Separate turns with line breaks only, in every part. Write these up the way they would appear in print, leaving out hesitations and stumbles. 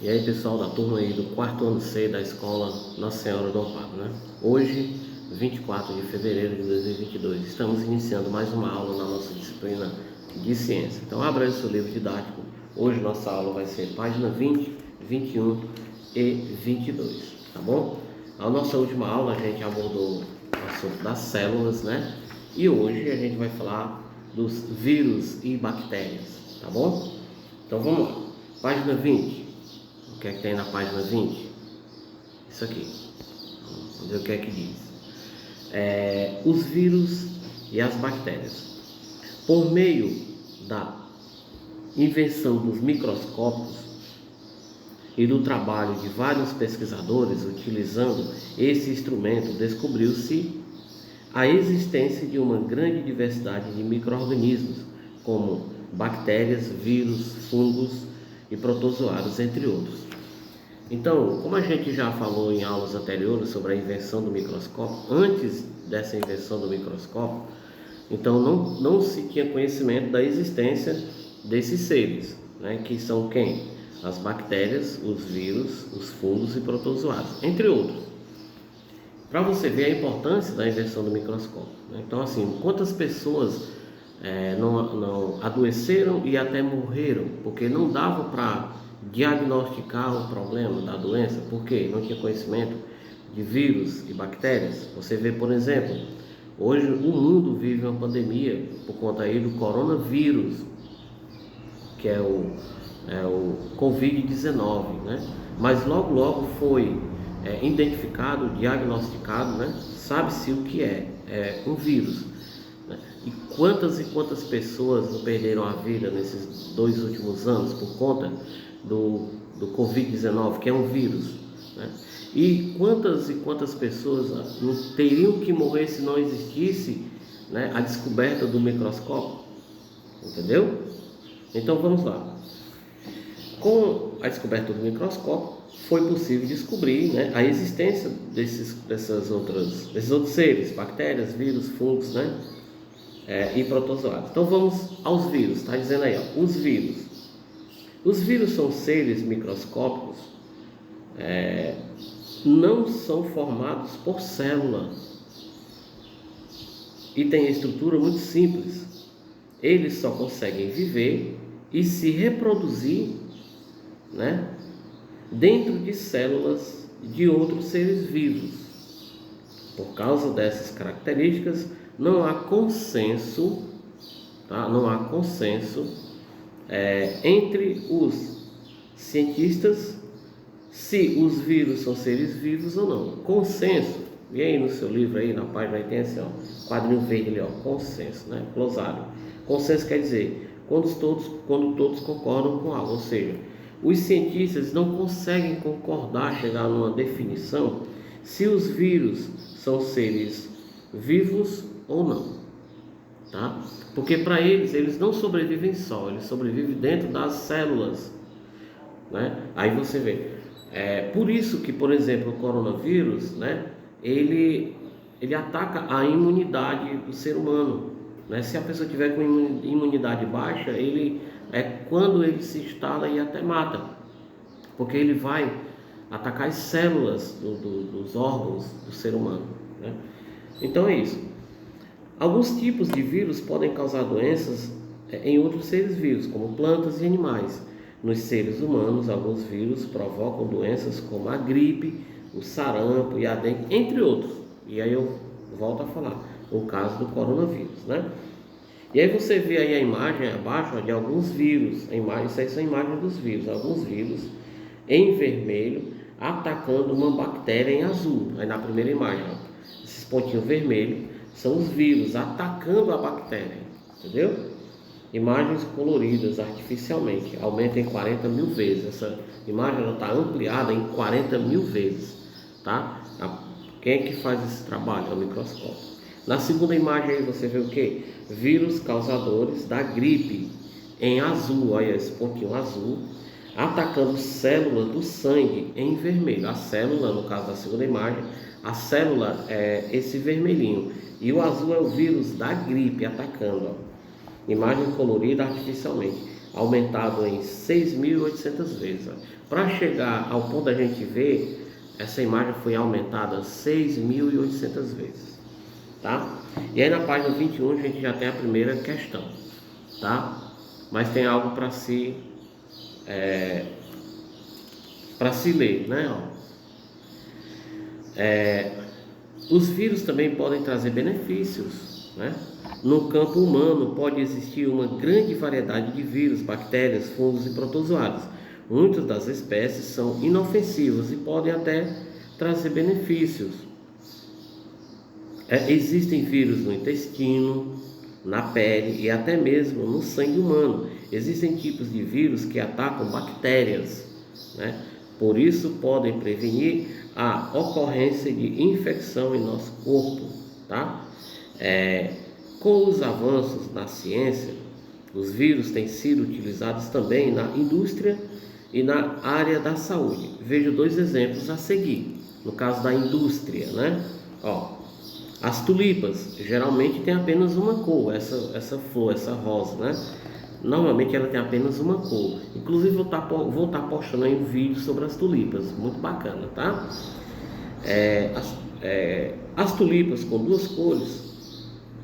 E aí, pessoal da turma aí do quarto ano C da escola Nossa Senhora do Amparo, né? Hoje, 24 de fevereiro de 2022, estamos iniciando mais uma aula na nossa disciplina de ciência. Então, abra aí o seu livro didático. Hoje, nossa aula vai ser página 20, 21 e 22, tá bom? Na nossa última aula, a gente abordou o assunto das células, né? E hoje a gente vai falar dos vírus e bactérias, tá bom? Então, vamos lá. Página 20. O que é que tem na página 20? Isso aqui. Vamos ver o que é que diz. Os vírus e as bactérias. Por meio da invenção dos microscópios e do trabalho de vários pesquisadores utilizando esse instrumento, descobriu-se a existência de uma grande diversidade de micro-organismos, como bactérias, vírus, fungos e protozoários, entre outros. Então, como a gente já falou em aulas anteriores sobre a invenção do microscópio, antes dessa invenção do microscópio, então não se tinha conhecimento da existência desses seres, né, que são quem? As bactérias, os vírus, os fungos e protozoários, entre outros. Para você ver a importância da invenção do microscópio, né? Então, assim, quantas pessoas não adoeceram e até morreram, porque não dava para diagnosticar o problema da doença, porque não tinha conhecimento de vírus e bactérias. Você vê, por exemplo, hoje o mundo vive uma pandemia por conta aí do coronavírus, que é o Covid-19, né? Mas logo foi identificado, diagnosticado, né? Sabe-se o que é um vírus, né? E quantas pessoas não perderam a vida nesses 2 últimos anos por conta do Covid-19, que é um vírus, né? E quantas pessoas não teriam que morrer se não existisse, né, a descoberta do microscópio, entendeu? Então vamos lá. Com a descoberta do microscópio, foi possível descobrir, né, a existência desses outros seres, bactérias, vírus, fungos, né, e protozoários. Então vamos aos vírus. Está dizendo aí, ó, os vírus. Os vírus são seres microscópicos, não são formados por célula e têm estrutura muito simples. Eles só conseguem viver e se reproduzir, né, dentro de células de outros seres vivos. Por causa dessas características, não há consenso, tá? Não há consenso entre os cientistas se os vírus são seres vivos ou não. Consenso, e aí no seu livro aí na página aí tem assim, ó, quadrinho verde ali, ó, consenso, né? Glossário. Consenso quer dizer quando todos concordam com algo, ou seja, os cientistas não conseguem concordar, chegar numa definição se os vírus são seres vivos ou não, tá? Porque para eles não sobrevivem só, eles sobrevivem dentro das células, né? Aí você vê, por isso que, por exemplo, o coronavírus, né, ele ataca a imunidade do ser humano, né? Se a pessoa tiver com imunidade baixa, quando ele se instala e até mata, porque ele vai atacar as células dos órgãos do ser humano, né? Então é isso. Alguns tipos de vírus podem causar doenças em outros seres vivos, como plantas e animais. Nos seres humanos, alguns vírus provocam doenças como a gripe, o sarampo e a dengue, entre outros. E aí eu volto a falar, o caso do coronavírus, né? E aí você vê aí a imagem abaixo, ó, de alguns vírus. Isso aí são imagens dos vírus. Alguns vírus em vermelho atacando uma bactéria em azul. Aí na primeira imagem, ó, esses pontinhos vermelhos são os vírus atacando a bactéria, entendeu? Imagens coloridas artificialmente, aumenta em 40 mil vezes. Essa imagem está ampliada em 40 mil vezes, tá? Quem é que faz esse trabalho? É o microscópio. Na segunda imagem aí você vê o que? Vírus causadores da gripe em azul, olha esse pontinho azul, atacando células do sangue em vermelho. A célula, no caso da segunda imagem, a célula é esse vermelhinho e o azul é o vírus da gripe atacando, ó. Imagem colorida artificialmente. aumentado em 6.800 vezes. Para chegar ao ponto da gente ver, essa imagem foi aumentada 6.800 vezes, tá? E aí na página 21 a gente já tem a primeira questão, tá? Mas tem algo para se ler, né? Os vírus também podem trazer benefícios, né? No campo humano pode existir uma grande variedade de vírus, bactérias, fungos e protozoários. Muitas das espécies são inofensivas e podem até trazer benefícios. Existem vírus no intestino, na pele e até mesmo no sangue humano. Existem tipos de vírus que atacam bactérias, né? Por isso podem prevenir a ocorrência de infecção em nosso corpo, tá? Com os avanços na ciência, os vírus têm sido utilizados também na indústria e na área da saúde. Vejo 2 exemplos a seguir. No caso da indústria, né? As tulipas geralmente tem apenas uma cor, essa flor, essa rosa, né? Normalmente ela tem apenas uma cor. Inclusive vou estar postando aí um vídeo sobre as tulipas, muito bacana, tá? As tulipas com 2 cores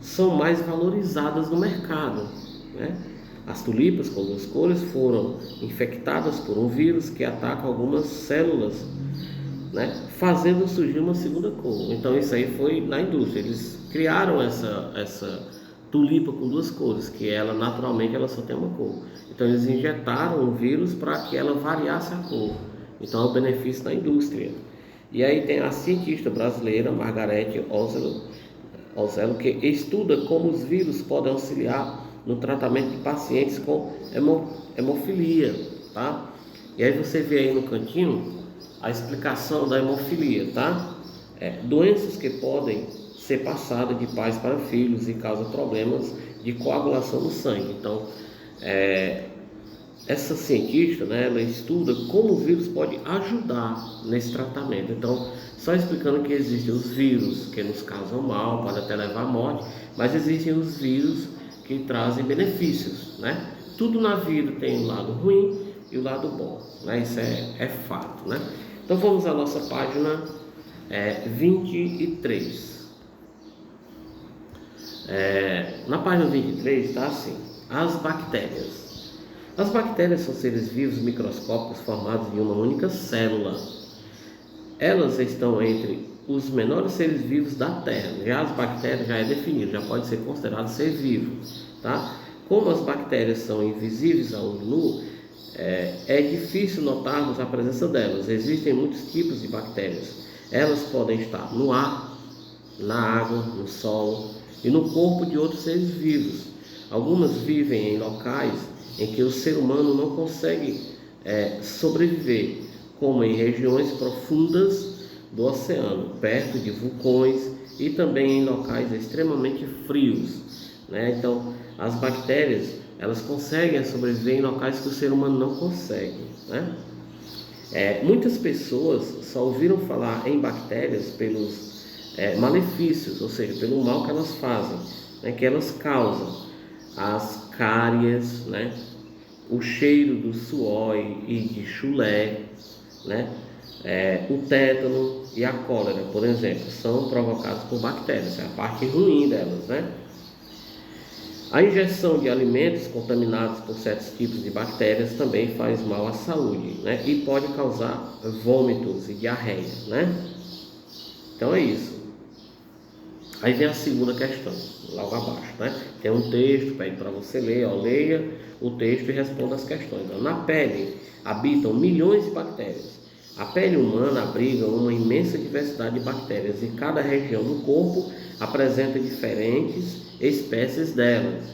são mais valorizadas no mercado, né? As tulipas com 2 cores foram infectadas por um vírus que ataca algumas células, né, fazendo surgir uma segunda cor. Então isso aí foi na indústria. Eles criaram essa tulipa com 2 cores, que ela naturalmente ela só tem uma cor. Então eles injetaram um vírus para que ela variasse a cor. Então é um benefício da indústria. E aí tem a cientista brasileira Margarete Ozello, que estuda como os vírus podem auxiliar no tratamento de pacientes com hemofilia, tá? E aí você vê aí no cantinho a explicação da hemofilia, tá? Doenças que podem ser passadas de pais para filhos e causam problemas de coagulação no sangue. Então, essa cientista, né, ela estuda como o vírus pode ajudar nesse tratamento. Então, só explicando que existem os vírus que nos causam mal, podem até levar à morte, mas existem os vírus que trazem benefícios, né? Tudo na vida tem o lado ruim e o lado bom, né? Isso é fato, né? Então vamos à nossa página 23. Na página 23 está assim: as bactérias. As bactérias são seres vivos microscópicos formados de uma única célula. Elas estão entre os menores seres vivos da Terra. Já as bactérias já é definido, já pode ser considerado ser vivo, tá? Como as bactérias são invisíveis ao olho nu, é difícil notarmos a presença delas. Existem muitos tipos de bactérias. Elas podem estar no ar, na água, no solo e no corpo de outros seres vivos. Algumas vivem em locais em que o ser humano não consegue sobreviver, como em regiões profundas do oceano, perto de vulcões e também em locais extremamente frios, né? Então, as bactérias, elas conseguem sobreviver em locais que o ser humano não consegue, né? Muitas pessoas só ouviram falar em bactérias pelos malefícios, ou seja, pelo mal que elas fazem, né, que elas causam. As cáries, né, o cheiro do suor e de chulé, né, o tétano e a cólera, por exemplo, são provocados por bactérias. É a parte ruim delas, né? A ingestão de alimentos contaminados por certos tipos de bactérias também faz mal à saúde, né? E pode causar vômitos e diarreia, né? Então é isso. Aí vem a segunda questão, logo abaixo, né? Tem um texto, pede para você ler, leia o texto e responda as questões. Então, na pele habitam milhões de bactérias. A pele humana abriga uma imensa diversidade de bactérias e cada região do corpo apresenta diferentes espécies delas.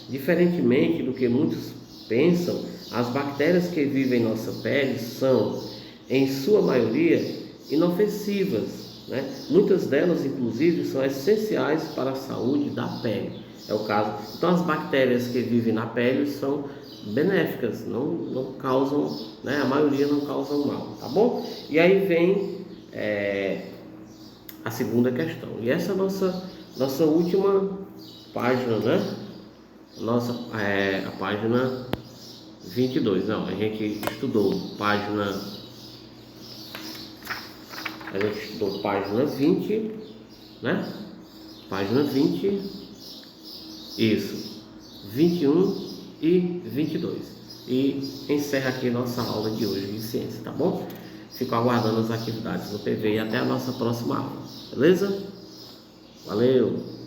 Diferentemente do que muitos pensam, as bactérias que vivem em nossa pele são, em sua maioria, inofensivas, né? Muitas delas, inclusive, são essenciais para a saúde da pele. É o caso. Então, as bactérias que vivem na pele são benéficas, não causam, né? A maioria não causam mal, tá bom? E aí vem a segunda questão. E essa é a nossa última página, né? A página 22, não, a gente estudou página 20, né? Página 20, isso, 21 e 22. E encerra aqui nossa aula de hoje de ciência, tá bom? Fico aguardando as atividades do PV e até a nossa próxima aula, beleza? Valeu!